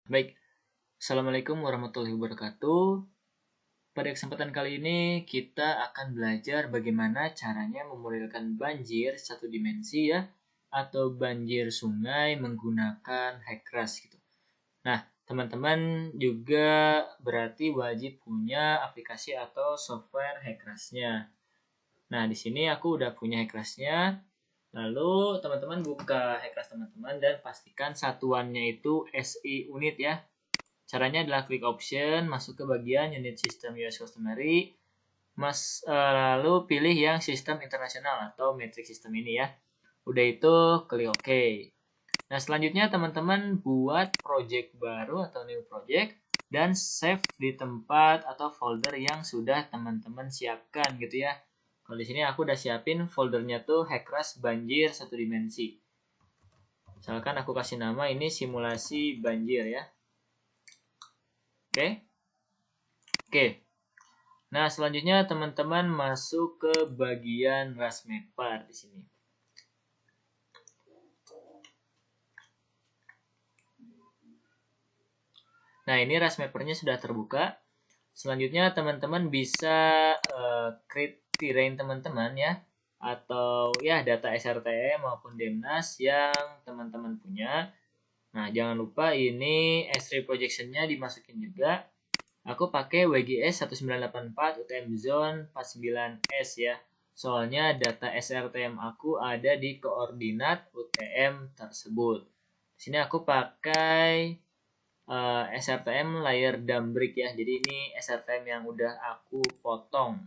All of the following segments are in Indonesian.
Baik, Assalamualaikum warahmatullahi wabarakatuh. Pada kesempatan kali ini kita akan belajar bagaimana caranya memodelkan banjir satu dimensi ya, atau banjir sungai menggunakan HECRAS gitu. Nah, teman-teman juga berarti wajib punya aplikasi atau software HECRAS-nya. Nah, di sini aku udah punya HECRAS-nya. Lalu teman-teman buka HECRAS teman-teman dan pastikan satuannya itu SI unit ya. Caranya adalah klik option, masuk ke bagian unit system US customary, lalu pilih yang sistem internasional atau metric system ini ya. Udah itu klik OK. Nah selanjutnya teman-teman buat project baru atau new project dan save di tempat atau folder yang sudah teman-teman siapkan gitu ya. Kalau di sini aku udah siapin foldernya tuh HECRAS banjir satu dimensi. Misalkan aku kasih nama ini simulasi banjir ya. Oke. Oke. Nah, selanjutnya teman-teman masuk ke bagian Rasmapper di sini. Nah, ini Rasmapper-nya sudah terbuka. Selanjutnya teman-teman bisa create terrain teman-teman ya, atau ya data SRTM maupun Demnas yang teman-teman punya. Nah, jangan lupa ini S3 projection-nya dimasukin juga. Aku pakai WGS 1984 UTM Zone 49S ya. Soalnya data SRTM aku ada di koordinat UTM tersebut. Di sini aku pakai SRTM layer dump brick ya. Jadi ini SRTM yang udah aku potong.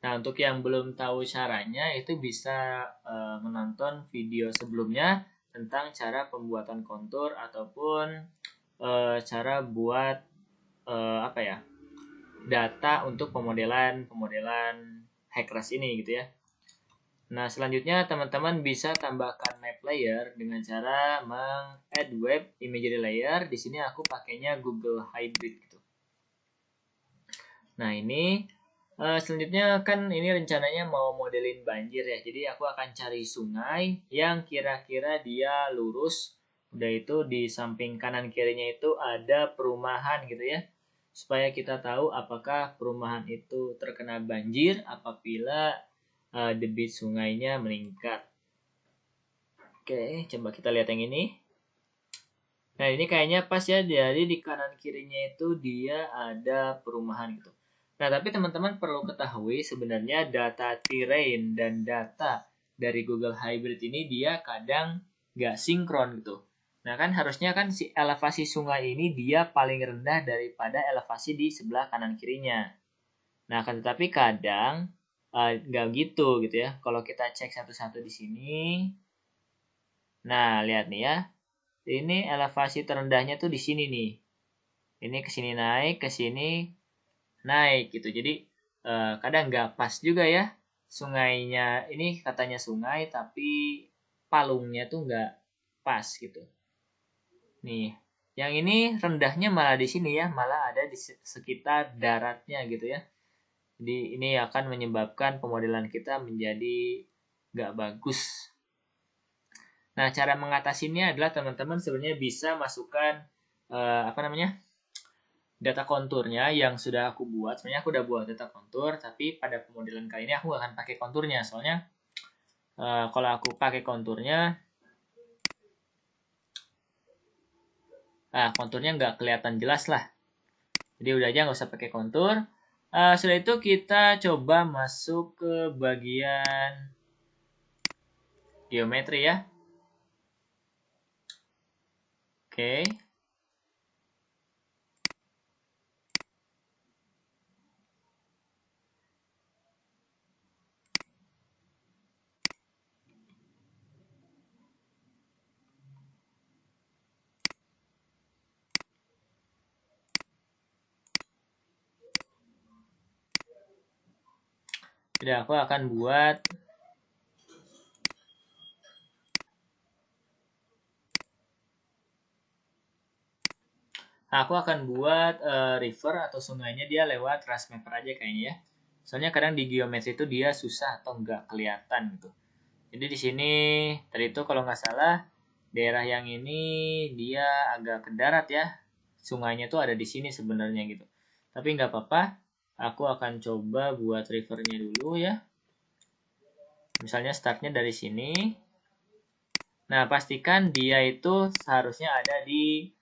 Nah, untuk yang belum tahu caranya itu bisa menonton video sebelumnya tentang cara pembuatan kontur ataupun cara buat apa ya? Data untuk pemodelan HECRAS ini gitu ya. Nah, selanjutnya teman-teman bisa tambahkan map layer dengan cara meng-add web imagery layer. Di sini aku pakainya Google Hybrid gitu. Nah, ini selanjutnya kan ini rencananya mau modelin banjir ya. Jadi aku akan cari sungai yang kira-kira dia lurus. Udah itu di samping kanan kirinya itu ada perumahan gitu ya. Supaya kita tahu apakah perumahan itu terkena banjir apabila debit sungainya meningkat. Oke, coba kita lihat yang ini. Nah, ini kayaknya pas ya, jadi di kanan kirinya itu dia ada perumahan gitu. Nah, tapi teman-teman perlu ketahui sebenarnya data terrain dan data dari Google Hybrid ini dia kadang nggak sinkron gitu. Nah, kan harusnya kan si elevasi sungai ini dia paling rendah daripada elevasi di sebelah kanan kirinya. Nah, kan tetapi kadang nggak gitu ya. Kalau kita cek satu-satu di sini, nah lihat nih ya, ini elevasi terendahnya tuh di sini nih. Ini ke sini naik, ke sini naik gitu. Jadi kadang nggak pas juga ya sungainya. Ini katanya sungai tapi palungnya tuh nggak pas gitu. Nih, yang ini rendahnya malah di sini ya, malah ada di sekitar daratnya gitu ya. Jadi ini akan menyebabkan pemodelan kita menjadi nggak bagus. Nah, cara mengatasinya adalah teman-teman sebenarnya bisa masukkan data konturnya yang sudah aku buat. Sebenarnya aku udah buat data kontur, tapi pada pemodelan kali ini aku gak akan pakai konturnya. Soalnya kalau aku pakai konturnya, konturnya nggak kelihatan jelas lah. Jadi udah aja nggak usah pakai kontur. Setelah itu kita coba masuk ke bagian geometri ya. Oke. Jadi aku akan buat river atau sungainya dia lewat Rasmapper aja kayaknya ya. Soalnya kadang di geometri itu dia susah atau nggak kelihatan gitu. Jadi di sini tadi itu kalau nggak salah daerah yang ini dia agak ke darat ya. Sungainya tuh ada di sini sebenarnya gitu. Tapi nggak apa-apa, aku akan coba buat rivernya dulu ya. Misalnya startnya dari sini. Nah, pastikan dia itu seharusnya ada di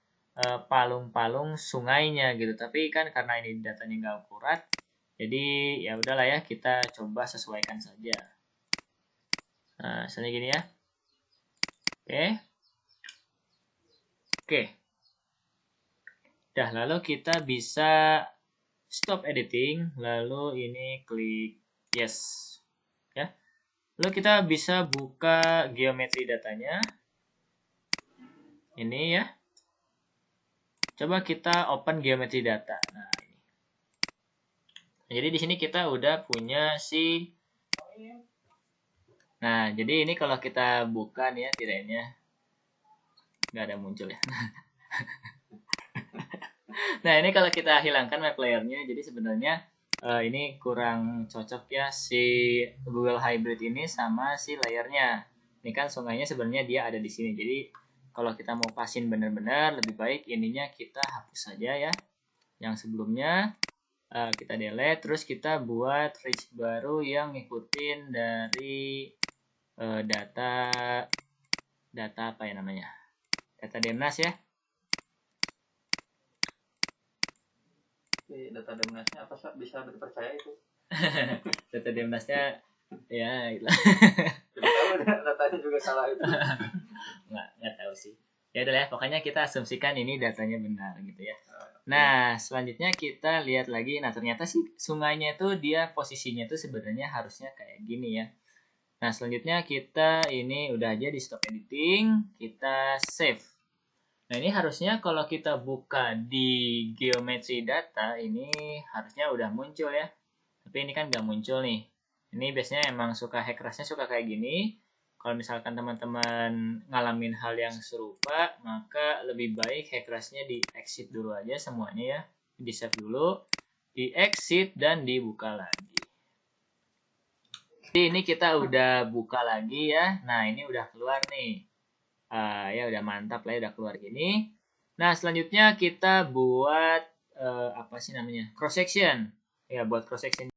palung-palung sungainya gitu. Tapi kan karena ini datanya nggak akurat, jadi ya udahlah ya, kita coba sesuaikan saja. Nah, misalnya gini ya. Oke. Oke. Dah, lalu kita bisa stop editing, lalu ini klik yes. Ya. Lalu kita bisa buka geometri datanya. Ini ya. Coba kita open geometri data. Nah, ini. Jadi di sini kita udah punya si. Nah, jadi ini kalau kita buka nih ya tirainya, nggak ada muncul ya. Nah, ini kalau kita hilangkan map layernya, jadi sebenarnya ini kurang cocok ya si Google Hybrid ini sama si layernya. Ini kan sungainya sebenarnya dia ada di sini. Jadi kalau kita mau pasin benar-benar, lebih baik ininya kita hapus saja ya. Yang sebelumnya kita delete, terus kita buat ridge baru yang ngikutin dari data apa ya namanya? Data Demnas ya. Data Demnasnya apa sih bisa dipercaya itu? Data Demnasnya ya gitu. Tidak tahu datanya juga salah itu. nggak tahu sih. Ya udah ya, pokoknya kita asumsikan ini datanya benar gitu ya. Nah, selanjutnya kita lihat lagi. Nah, ternyata sih sungainya itu dia posisinya itu sebenarnya harusnya kayak gini ya. Nah, selanjutnya kita ini udah aja di stop editing, kita save. Nah, ini harusnya kalau kita buka di geometri data ini harusnya udah muncul ya. Tapi ini kan nggak muncul nih. Ini biasanya emang suka hackersnya suka kayak gini. Kalau misalkan teman-teman ngalamin hal yang serupa, maka lebih baik hackersnya di exit dulu aja semuanya ya. Di save dulu, di exit dan dibuka lagi. Jadi ini kita udah buka lagi ya. Nah, ini udah keluar nih. Ya udah mantap lah ya, udah keluar gini. Nah, selanjutnya kita buat apa sih namanya? Cross section. Ya, buat cross section